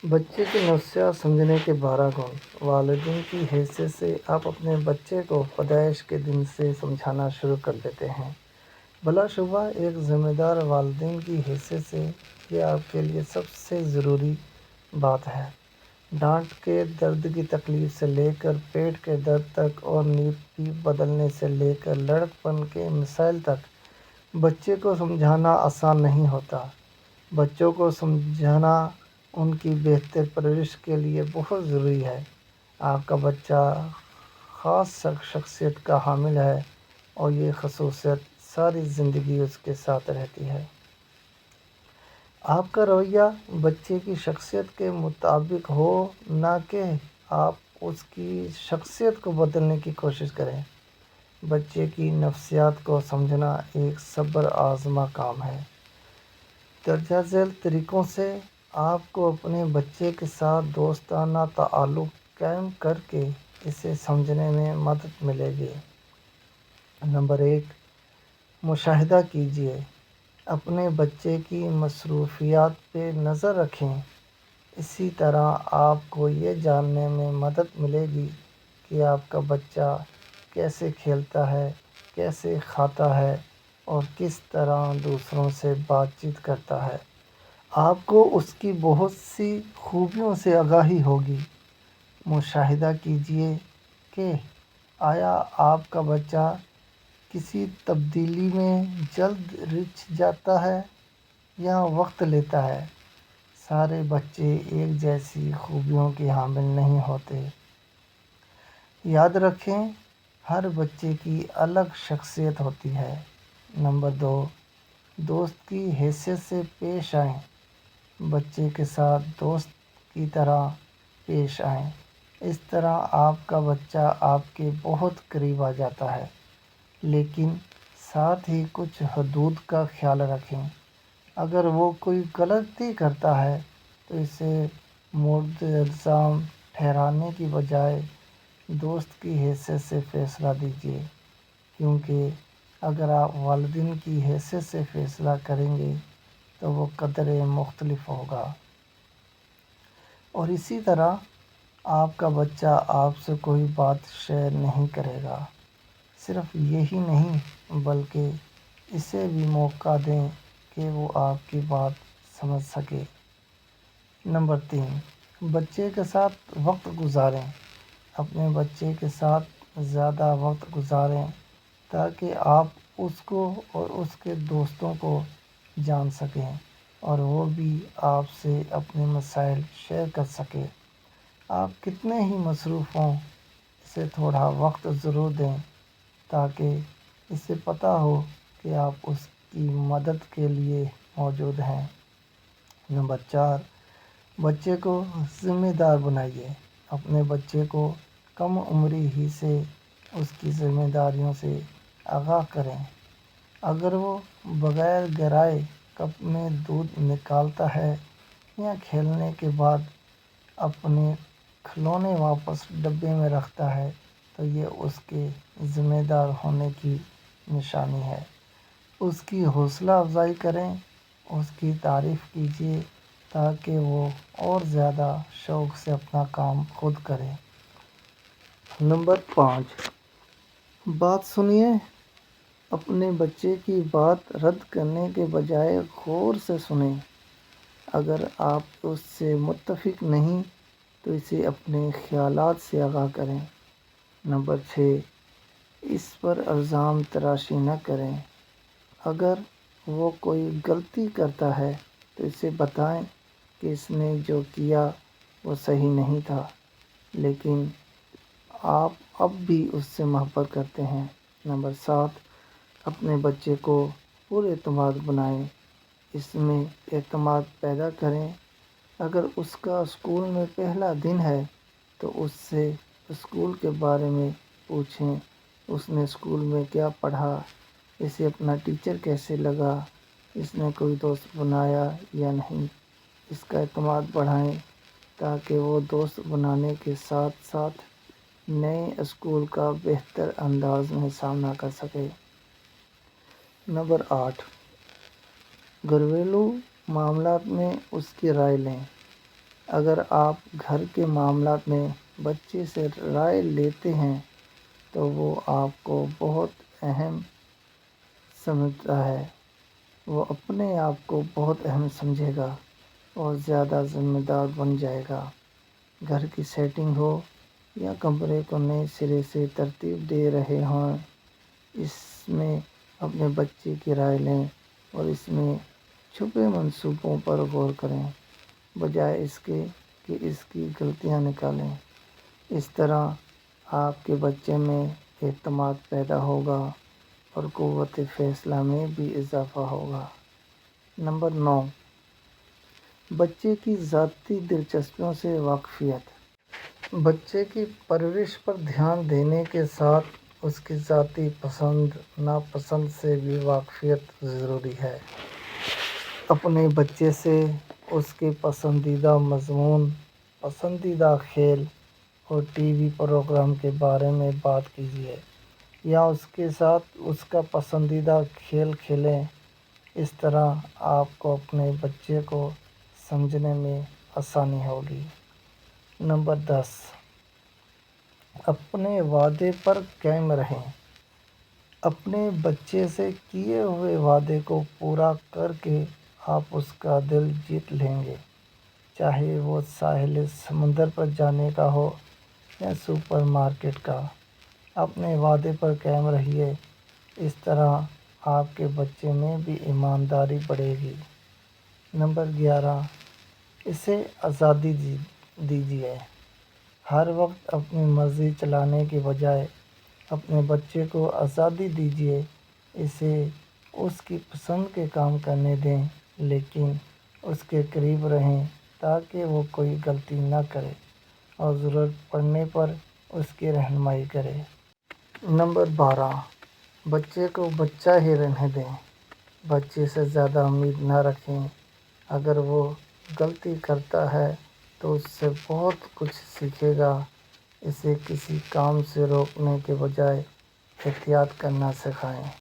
بچے کی نفسیات سمجھنے کے 12 گن۔ والدین کی حیثیت سے آپ اپنے بچے کو پیدائش کے دن سے سمجھانا شروع کر دیتے ہیں۔ بلا شبہ ایک ذمہ دار والدین کی حیثیت سے یہ آپ کے لیے سب سے ضروری بات ہے۔ ڈانٹ کے درد کی تکلیف سے لے کر پیٹ کے درد تک اور نیپی بدلنے سے لے کر لڑکپن کے مسائل تک بچے کو سمجھانا آسان نہیں ہوتا۔ بچوں کو سمجھانا ان کی بہتر پرورش کے لیے بہت ضروری ہے۔ آپ کا بچہ خاص شخصیت کا حامل ہے اور یہ خصوصیت ساری زندگی اس کے ساتھ رہتی ہے۔ آپ کا رویہ بچے کی شخصیت کے مطابق ہو، نہ کہ آپ اس کی شخصیت کو بدلنے کی کوشش کریں۔ بچے کی نفسیات کو سمجھنا ایک صبر آزما کام ہے۔ درجہ ذیل طریقوں سے آپ کو اپنے بچے کے ساتھ دوستانہ تعلق قائم کر کے اسے سمجھنے میں مدد ملے گی۔ نمبر 1، مشاہدہ کیجیے۔ اپنے بچے کی مصروفیات پہ نظر رکھیں۔ اسی طرح آپ کو یہ جاننے میں مدد ملے گی کہ آپ کا بچہ کیسے کھیلتا ہے، کیسے کھاتا ہے اور کس طرح دوسروں سے بات چیت کرتا ہے۔ آپ کو اس کی بہت سی خوبیوں سے آگاہی ہوگی۔ مشاہدہ کیجیے کہ آیا آپ کا بچہ کسی تبدیلی میں جلد رچ جاتا ہے یا وقت لیتا ہے۔ سارے بچے ایک جیسی خوبیوں کے حامل نہیں ہوتے۔ یاد رکھیں، ہر بچے کی الگ شخصیت ہوتی ہے۔ نمبر 2، دوست کی حیثیت سے پیش آئیں۔ بچے کے ساتھ دوست کی طرح پیش آئیں۔ اس طرح آپ کا بچہ آپ کے بہت قریب آ جاتا ہے، لیکن ساتھ ہی کچھ حدود کا خیال رکھیں۔ اگر وہ کوئی غلطی کرتا ہے تو اسے مورد الزام ٹھہرانے کی بجائے دوست کی حیثیت سے فیصلہ دیجیے، کیونکہ اگر آپ والدین کی حیثیت سے فیصلہ کریں گے تو وہ قدرے مختلف ہوگا۔ اور اسی طرح آپ کا بچہ آپ سے کوئی بات شیئر نہیں کرے گا۔ صرف یہی نہیں بلکہ اسے بھی موقع دیں کہ وہ آپ کی بات سمجھ سکے۔ نمبر 3، بچے کے ساتھ وقت گزاریں۔ اپنے بچے کے ساتھ زیادہ وقت گزاریں تاکہ آپ اس کو اور اس کے دوستوں کو جان سکیں اور وہ بھی آپ سے اپنے مسائل شیئر کر سکے۔ آپ کتنے ہی مصروف ہوں، اسے تھوڑا وقت ضرور دیں تاکہ اسے پتہ ہو کہ آپ اس کی مدد کے لیے موجود ہیں۔ نمبر 4، بچے کو ذمہ دار بنائیے۔ اپنے بچے کو کم عمری ہی سے اس کی ذمہ داریوں سے آگاہ کریں۔ اگر وہ بغیر گرائے کپ میں دودھ نکالتا ہے یا کھیلنے کے بعد اپنے کھلونے واپس ڈبے میں رکھتا ہے تو یہ اس کے ذمہ دار ہونے کی نشانی ہے۔ اس کی حوصلہ افزائی کریں، اس کی تعریف کیجیے تاکہ وہ اور زیادہ شوق سے اپنا کام خود کرے۔ نمبر 5، بات سنیے۔ اپنے بچے کی بات رد کرنے کے بجائے غور سے سنیں۔ اگر آپ اس سے متفق نہیں تو اسے اپنے خیالات سے آگاہ کریں۔ نمبر 6، اس پر الزام تراشی نہ کریں۔ اگر وہ کوئی غلطی کرتا ہے تو اسے بتائیں کہ اس نے جو کیا وہ صحیح نہیں تھا، لیکن آپ اب بھی اس سے محبت کرتے ہیں۔ نمبر 7، اپنے بچے کو پر اعتماد بنائیں۔ اس میں اعتماد پیدا کریں۔ اگر اس کا اسکول میں پہلا دن ہے تو اس سے اسکول کے بارے میں پوچھیں۔ اس نے اسکول میں کیا پڑھا، اسے اپنا ٹیچر کیسے لگا، اس نے کوئی دوست بنایا یا نہیں۔ اس کا اعتماد بڑھائیں تاکہ وہ دوست بنانے کے ساتھ ساتھ نئے اسکول کا بہتر انداز میں سامنا کر سکے۔ نمبر 8، گھریلو معاملات میں اس کی رائے لیں۔ اگر آپ گھر کے معاملات میں بچے سے رائے لیتے ہیں تو وہ آپ کو بہت اہم سمجھتا ہے، وہ اپنے آپ کو بہت اہم سمجھے گا اور زیادہ ذمہ دار بن جائے گا۔ گھر کی سیٹنگ ہو یا کمرے کو نئے سرے سے ترتیب دے رہے ہوں، اس میں اپنے بچے کی رائے لیں اور اس میں چھپے منصوبوں پر غور کریں، بجائے اس کے کہ اس کی غلطیاں نکالیں۔ اس طرح آپ کے بچے میں اعتماد پیدا ہوگا اور قوت فیصلہ میں بھی اضافہ ہوگا۔ نمبر 9، بچے کی ذاتی دلچسپیوں سے واقفیت۔ بچے کی پرورش پر دھیان دینے کے ساتھ اس کی ذاتی پسند ناپسند سے بھی واقفیت ضروری ہے۔ اپنے بچے سے اس کے پسندیدہ مضمون، پسندیدہ کھیل اور ٹی وی پروگرام کے بارے میں بات کیجیے یا اس کے ساتھ اس کا پسندیدہ کھیل کھیلیں۔ اس طرح آپ کو اپنے بچے کو سمجھنے میں آسانی ہوگی۔ نمبر 10، اپنے وعدے پر قائم رہیں۔ اپنے بچے سے کیے ہوئے وعدے کو پورا کر کے آپ اس کا دل جیت لیں گے، چاہے وہ ساحل سمندر پر جانے کا ہو یا سپر مارکیٹ کا۔ اپنے وعدے پر قائم رہیے، اس طرح آپ کے بچے میں بھی ایمانداری بڑھے گی۔ نمبر 11، اسے آزادی دیجیے۔ ہر وقت اپنی مرضی چلانے کے بجائے اپنے بچے کو آزادی دیجیے، اسے اس کی پسند کے کام کرنے دیں، لیکن اس کے قریب رہیں تاکہ وہ کوئی غلطی نہ کرے اور ضرورت پڑنے پر اس کی رہنمائی کرے۔ نمبر 12، بچے کو بچہ ہی رہنے دیں۔ بچے سے زیادہ امید نہ رکھیں۔ اگر وہ غلطی کرتا ہے تو اس سے بہت کچھ سیکھے گا۔ اسے کسی کام سے روکنے کے بجائے احتیاط کرنا سکھائیں۔